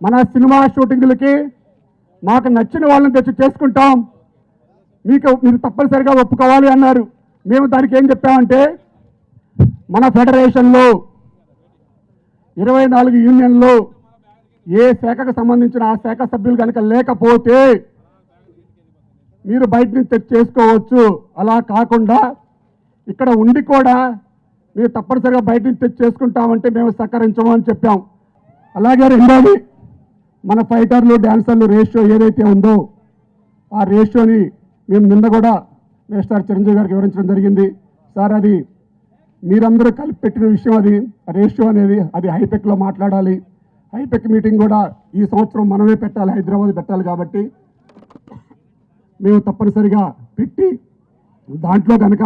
మన సినిమా షూటింగులకి మాకు నచ్చిన వాళ్ళని తెచ్చి చేసుకుంటాం, మీరు తప్పనిసరిగా ఒప్పుకోవాలి అన్నారు. మేము దానికి ఏం చెప్పామంటే, మన ఫెడరేషన్లో 24 యూనియన్లు ఏ శాఖకు సంబంధించిన ఆ శాఖ సభ్యులు కనుక లేకపోతే మీరు బయట నుంచి తెచ్చి చేసుకోవచ్చు. అలా కాకుండా ఇక్కడ ఉండి కూడా మీరు తప్పనిసరిగా బయట నుంచి తెచ్చి చేసుకుంటామంటే మేము సహకరించము అని చెప్పాం. అలాగే రెండోది, మన ఫైటర్లు డ్యాన్సర్లు రేషియో ఏదైతే ఉందో ఆ రేషియోని మేము నిన్న కూడా మేస్టార్ చిరంజీవి గారికి వివరించడం జరిగింది. సార్, అది మీరందరూ కలిపి పెట్టిన విషయం, అది రేషియో అనేది అది హైపెక్లో మాట్లాడాలి. హైపెక్ మీటింగ్ కూడా ఈ సంవత్సరం మనమే పెట్టాలి, హైదరాబాద్ పెట్టాలి. కాబట్టి మేము తప్పనిసరిగా పెట్టి దాంట్లో కనుక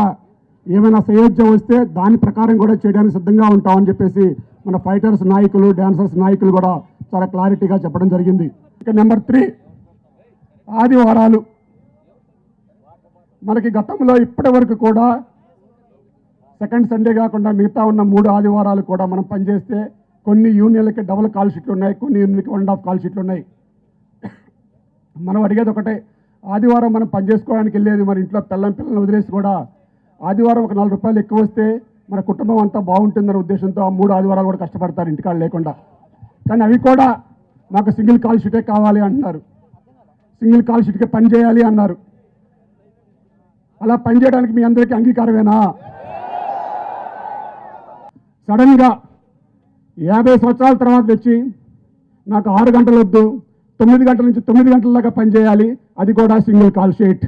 ఏమైనా సయోధ్యం వస్తే దాని ప్రకారం కూడా చేయడానికి సిద్ధంగా ఉంటామని చెప్పేసి మన ఫైటర్స్ నాయకులు డ్యాన్సర్స్ నాయకులు కూడా చాలా క్లారిటీగా చెప్పడం జరిగింది. ఇక నెంబర్ 3, ఆదివారాలు. మనకి గతంలో ఇప్పటి వరకు కూడా సెకండ్ సండే కాకుండా మిగతా ఉన్న 3 ఆదివారాలు కూడా మనం పనిచేస్తే కొన్ని యూనియన్లకి డబుల్ కాల్ షీట్లు ఉన్నాయి, కొన్ని యూనియన్లకి 1.5 కాల్ షీట్లు ఉన్నాయి. మనం అడిగేది ఒకటే, ఆదివారం మనం పనిచేసుకోవడానికి వెళ్ళేది మన ఇంట్లో పిల్లల్ని వదిలేసి కూడా ఆదివారం ఒక 4 రూపాయలు ఎక్కువ వస్తే మన కుటుంబం అంతా బాగుంటుందనే ఉద్దేశంతో ఆ 3 ఆదివారాలు కూడా కష్టపడతారు ఇంటికాడ లేకుండా. కానీ అవి కూడా మాకు సింగిల్ కాల్ షీటే కావాలి అంటున్నారు, సింగిల్ కాల్ షీట్కే పని చేయాలి అన్నారు. అలా పనిచేయడానికి మీ అందరికీ అంగీకారమేనా? సడన్గా 50 సంవత్సరాల తర్వాత తెచ్చి నాకు 6 గంటలు వద్దు, 9 గంటల నుంచి 9 గంటల దాకా పనిచేయాలి, అది కూడా సింగిల్ కాల్ షీట్.